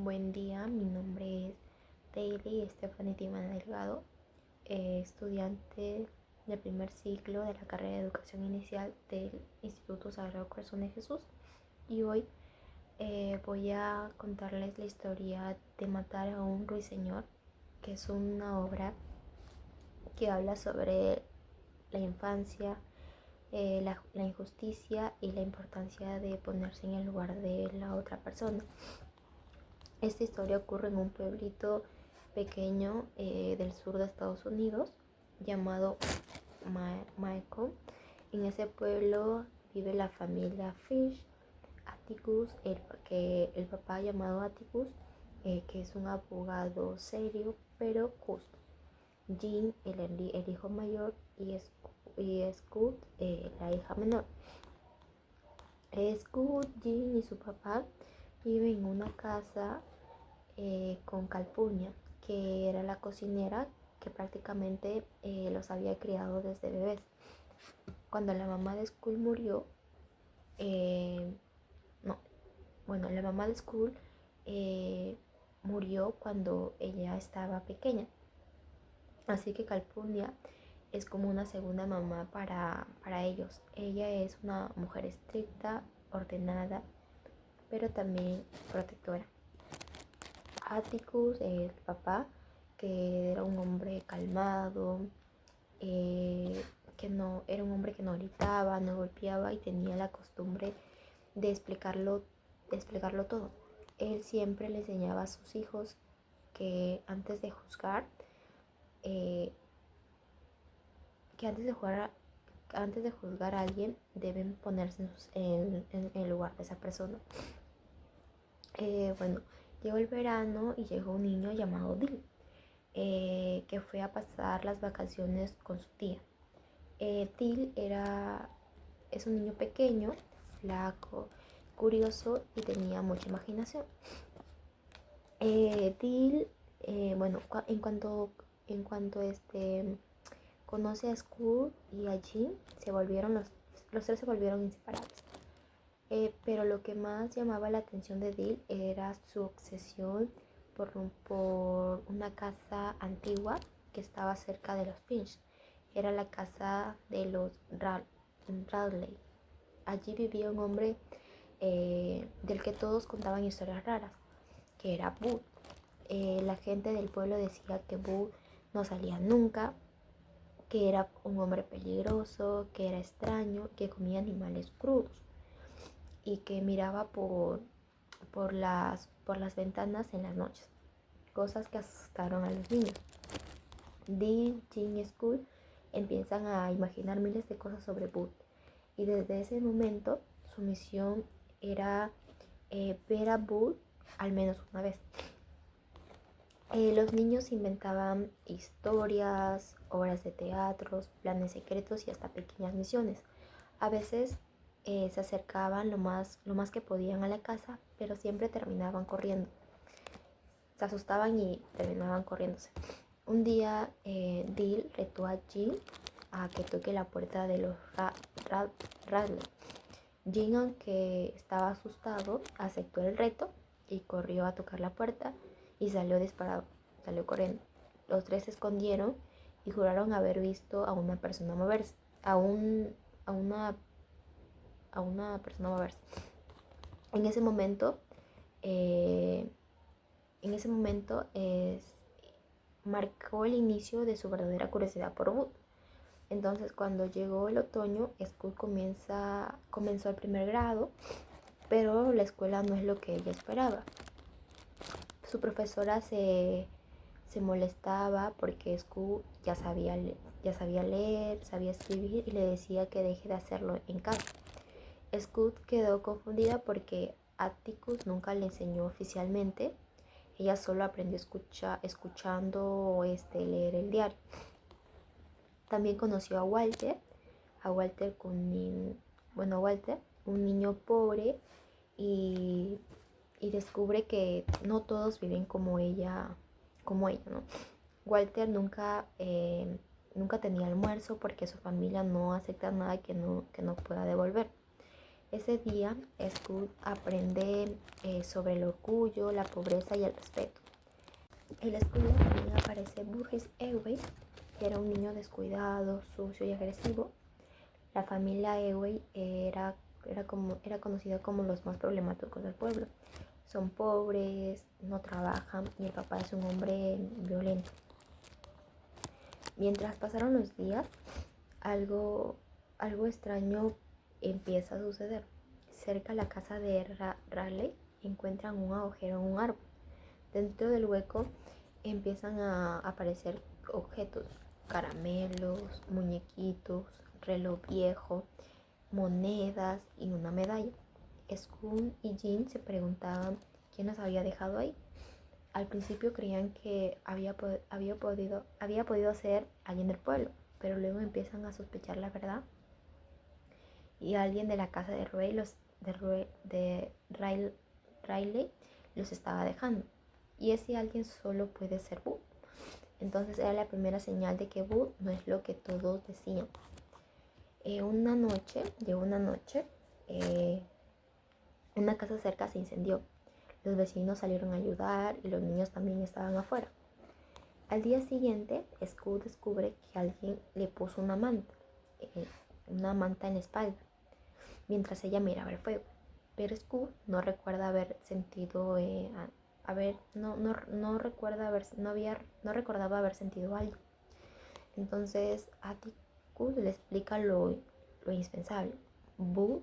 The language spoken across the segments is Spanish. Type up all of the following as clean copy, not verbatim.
Buen día, mi nombre es Daily Stephanie Timana Delgado, estudiante del primer ciclo de la carrera de Educación Inicial del Instituto Sagrado Corazón de Jesús, y hoy voy a contarles la historia de Matar a un ruiseñor, que es una obra que habla sobre la infancia, la injusticia y la importancia de ponerse en el lugar de la otra persona. Esta historia ocurre en un pueblito pequeño del sur de Estados Unidos llamado Macomb. En ese pueblo vive la familia Fish. Atticus, el papá llamado Atticus, que es un abogado serio pero justo. Jean, el hijo mayor, y Scott, la hija menor. Scott, Jean y su papá viven en una casa con Calpurnia, que era la cocinera que prácticamente los había criado desde bebés. Cuando la mamá de Skull murió, la mamá de Skull murió cuando ella estaba pequeña. Así que Calpurnia es como una segunda mamá para ellos. Ella es una mujer estricta, ordenada, pero también protectora. Atticus, el papá, que era un hombre calmado, que no era un hombre que no gritaba, no golpeaba y tenía la costumbre de explicarlo todo. Él siempre le enseñaba a sus hijos que eh, antes de juzgar a alguien deben ponerse en el lugar de esa persona. Llegó el verano y llegó un niño llamado Dill, que fue a pasar las vacaciones con su tía. Dill es un niño pequeño, flaco, curioso y tenía mucha imaginación. Dill, en cuanto conoce a Skull y a Jean, los tres se volvieron inseparables. Pero lo que más llamaba la atención de Dill era su obsesión por una casa antigua que estaba cerca de los Finch. Era la casa de los Radley. Allí vivía un hombre del que todos contaban historias raras, que era Boo. La gente del pueblo decía que Boo no salía nunca, que era un hombre peligroso, que era extraño, que comía animales crudos y que miraba por las ventanas en las noches, cosas que asustaron a los niños. Dean, Jean y Skull empiezan a imaginar miles de cosas sobre Boo, y desde ese momento su misión era ver a Boo al menos una vez. Los niños inventaban historias, obras de teatro, planes secretos y hasta pequeñas misiones. A veces se acercaban lo más que podían a la casa, pero siempre terminaban corriendo. Se asustaban y terminaban corriéndose. Un día Dill retó a Jean a que toque la puerta de los Radley. Jean, aunque estaba asustado, aceptó el reto y corrió a tocar la puerta y salió disparado, salió corriendo. Los tres se escondieron y juraron haber visto a una persona moverse, a una persona moverse. En ese momento marcó el inicio de su verdadera curiosidad por Boo. Entonces, cuando llegó el otoño, Skull comenzó el primer grado, pero la escuela no es lo que ella esperaba. Su profesora se molestaba porque Skull ya sabía leer, sabía escribir y le decía que deje de hacerlo en casa. Skull quedó confundida porque Atticus nunca le enseñó oficialmente. Ella solo aprendió escuchando leer el diario. También conoció a Walter, un niño pobre, y descubre que no todos viven como ella, ¿no? Walter nunca tenía almuerzo porque su familia no acepta nada que no pueda devolver. Ese día, Scud aprende sobre el orgullo, la pobreza y el respeto. En la escuela también aparece Burgess Ewey, que era un niño descuidado, sucio y agresivo. La familia Ewey era conocida como los más problemáticos del pueblo. Son pobres, no trabajan y el papá es un hombre violento. Mientras pasaron los días, algo extraño empieza a suceder. Cerca de la casa de Raleigh encuentran un agujero en un árbol. Dentro del hueco empiezan a aparecer objetos, caramelos, muñequitos, reloj viejo, monedas y una medalla. Scoob y Jean se preguntaban quién los había dejado ahí. Al principio creían que había podido ser alguien del pueblo, pero luego empiezan a sospechar la verdad y alguien de la casa de Riley los estaba dejando. Y ese alguien solo puede ser Boo. Entonces era la primera señal de que Boo no es lo que todos decían. Una noche, una casa cerca se incendió. Los vecinos salieron a ayudar y los niños también estaban afuera. Al día siguiente, Scoob descubre que alguien le puso una manta en la espalda, mientras ella miraba el fuego. Pero Scoob no recuerda haber sentido, no recordaba haber sentido algo. Entonces Atticus le explica lo indispensable. Boo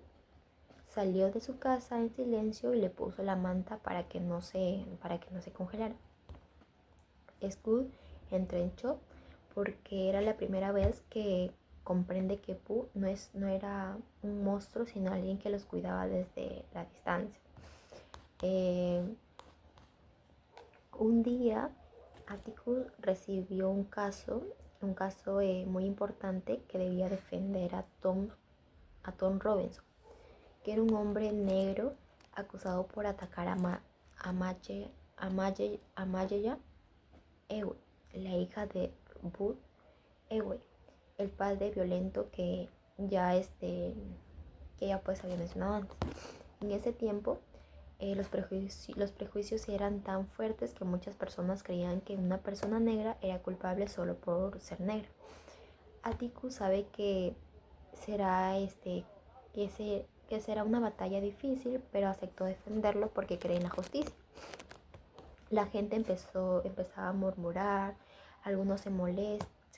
salió de su casa en silencio y le puso la manta para que no se congelara. Scoob entra en shock porque era la primera vez que comprende que Boo no era un monstruo, sino alguien que los cuidaba desde la distancia. Un día, Atticus recibió un caso muy importante que debía defender a Tom Robinson, que era un hombre negro acusado por atacar a Maya Ewey, la hija de Bud Ewey, el padre violento que ya pues había mencionado antes. En ese tiempo, los prejuicios eran tan fuertes que muchas personas creían que una persona negra era culpable solo por ser negra. Atticus sabe que será una batalla difícil, pero aceptó defenderlo porque cree en la justicia. La gente empezaba a murmurar, algunos se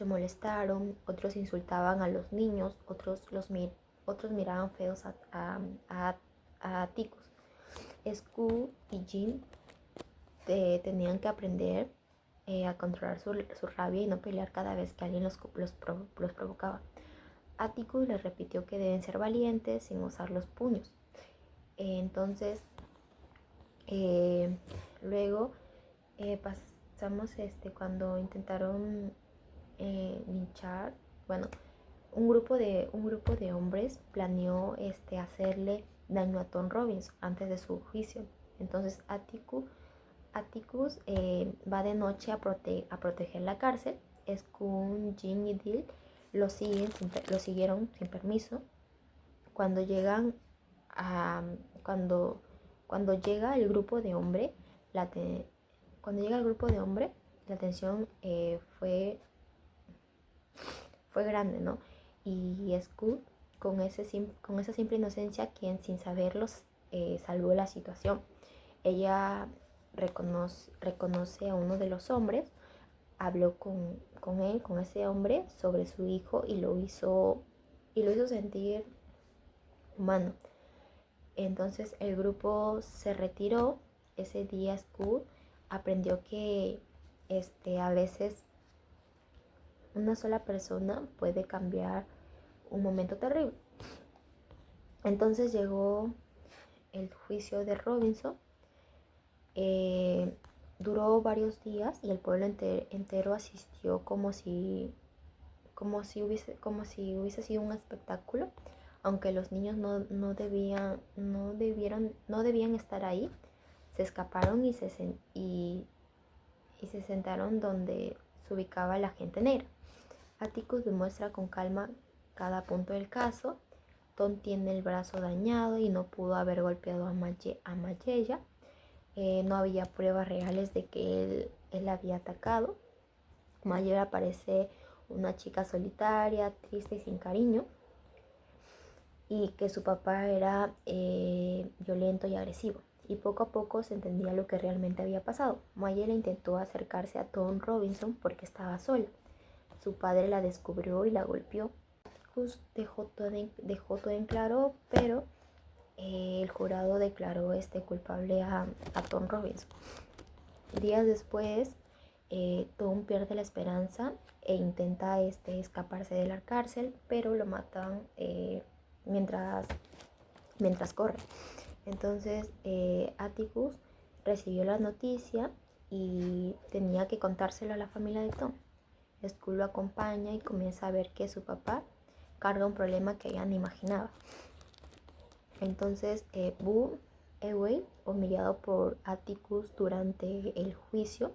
molestaron, otros insultaban a los niños, otros miraban feos a Atticus. Scoob y Jean tenían que aprender a controlar su rabia y no pelear cada vez que alguien los provocaba. Atticus les repitió que deben ser valientes sin usar los puños. Entonces, luego pasamos cuando intentaron linchar, bueno, un grupo de hombres planeó hacerle daño a Tom Robinson antes de su juicio. Entonces Atticus va de noche a proteger la cárcel. Scoob, Jean y Dill lo siguieron sin permiso. Cuando llegan cuando llega el grupo de hombres, la tensión fue grande, ¿no? Y Scoob, con esa simple inocencia, quien sin saberlo salvó la situación. Ella reconoce a uno de los hombres, habló con ese hombre sobre su hijo y lo hizo sentir humano. Entonces el grupo se retiró. Ese día Scoob aprendió que a veces una sola persona puede cambiar un momento terrible. Entonces llegó el juicio de Robinson. Duró varios días y el pueblo entero asistió como si hubiese sido un espectáculo. Aunque los niños no debían estar ahí, se escaparon y se sentaron donde se ubicaba la gente negra. Atticus demuestra con calma cada punto del caso. Tom tiene el brazo dañado y no pudo haber golpeado a Mayella. No había pruebas reales de que él había atacado. Mayella parece una chica solitaria, triste y sin cariño, y que su papá era violento y agresivo. Y poco a poco se entendía lo que realmente había pasado. Mayella intentó acercarse a Tom Robinson porque estaba sola. Su padre la descubrió y la golpeó. Gus dejó todo en claro, pero el jurado declaró culpable a Tom Robinson. Días después, Tom pierde la esperanza e intenta escaparse de la cárcel, pero lo matan mientras corre. Entonces Atticus recibió la noticia y tenía que contárselo a la familia de Tom. Skull lo acompaña y comienza a ver que su papá carga un problema que ella no imaginaba. Entonces Boo Ewell, humillado por Atticus durante el juicio,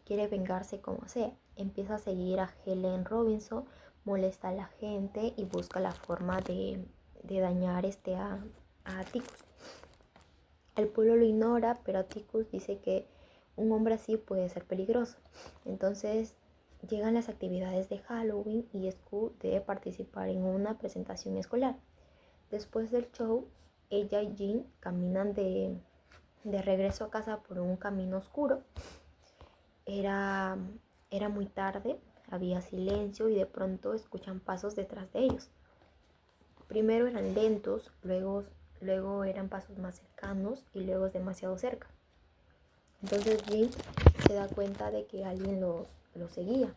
quiere vengarse como sea. Empieza a seguir a Helen Robinson, molesta a la gente y busca la forma de dañar a Atticus. El pueblo lo ignora, pero Atticus dice que un hombre así puede ser peligroso. Entonces llegan las actividades de Halloween y Skull debe participar en una presentación escolar. Después del show, ella y Jean caminan de regreso a casa por un camino oscuro. Era muy tarde, había silencio y de pronto escuchan pasos detrás de ellos. Primero eran lentos, luego eran pasos más cercanos y luego demasiado cerca. Entonces Jean se da cuenta de que alguien los seguía.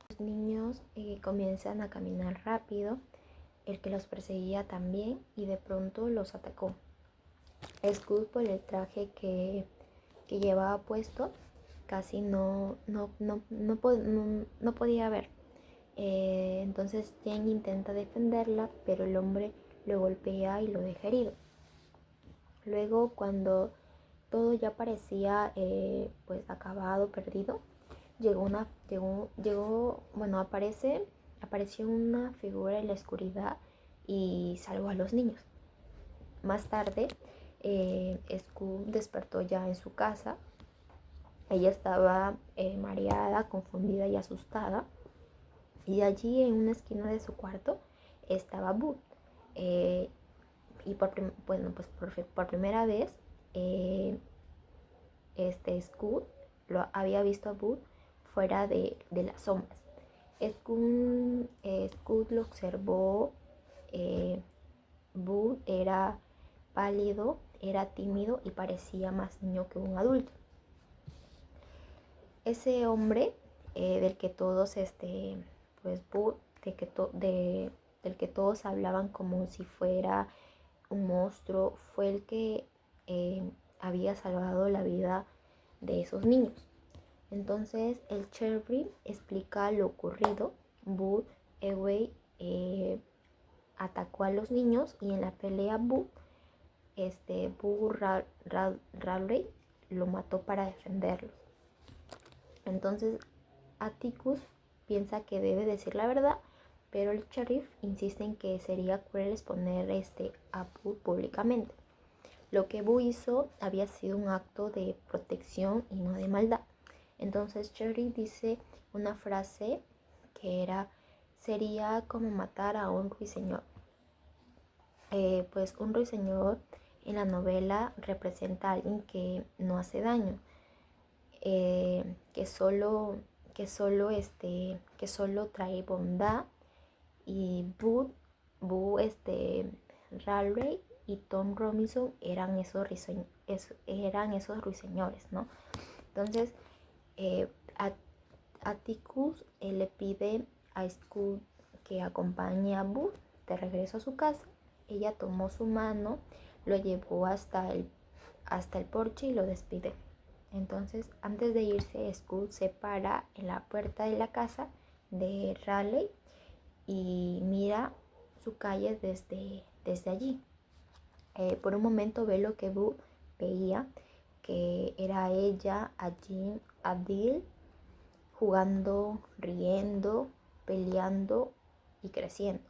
Los niños comienzan a caminar rápido, el que los perseguía también, y de pronto los atacó. Skull, por el traje que llevaba puesto, casi no podía ver. Entonces Jane intenta defenderla, pero el hombre lo golpea y lo deja herido. Luego, cuando todo ya parecía pues acabado, perdido, apareció una figura en la oscuridad y salvó a los niños. Más tarde, Skull despertó ya en su casa. Ella estaba mareada, confundida y asustada. Y allí en una esquina de su cuarto estaba Boo. Y por primera vez, Skull había visto a Boo fuera de las sombras. Skull lo observó. Boo era pálido, era tímido y parecía más niño que un adulto. Ese hombre del que todos Boo, del que todos hablaban como si fuera un monstruo, fue el que había salvado la vida de esos niños. Entonces el sheriff explica lo ocurrido. Boo Ewell atacó a los niños y en la pelea Boo Raleigh lo mató para defenderlos. Entonces Atticus piensa que debe decir la verdad, pero el sheriff insiste en que sería cruel exponer a Boo públicamente. Lo que Boo hizo había sido un acto de protección y no de maldad. Entonces sheriff dice una frase que sería como matar a un ruiseñor. Pues un ruiseñor en la novela representa a alguien que no hace daño, que solo trae bondad. Y Boo Raleigh y Tom Robinson eran esos ruiseñores, ¿no? Entonces Atticus le pide a Skull que acompañe a Boo de regreso a su casa. Ella tomó su mano, lo llevó hasta el porche y lo despide. Entonces, antes de irse, Skull se para en la puerta de la casa de Raleigh y mira su calle desde allí. Por un momento ve lo que Boo veía, que era ella, a Jean, a Dil, jugando, riendo, peleando y creciendo.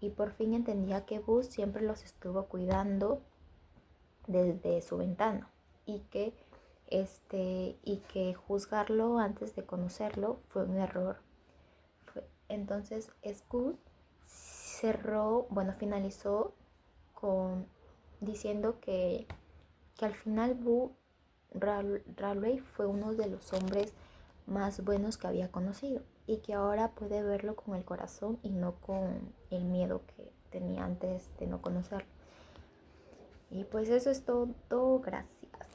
y por fin entendía que Buzz siempre los estuvo cuidando desde su ventana y que juzgarlo antes de conocerlo fue un error. Entonces Scoot finalizó con diciendo que al final Raleigh fue uno de los hombres más buenos que había conocido y que ahora puede verlo con el corazón y no con el miedo que tenía antes de no conocerlo. Y pues eso es todo. Gracias.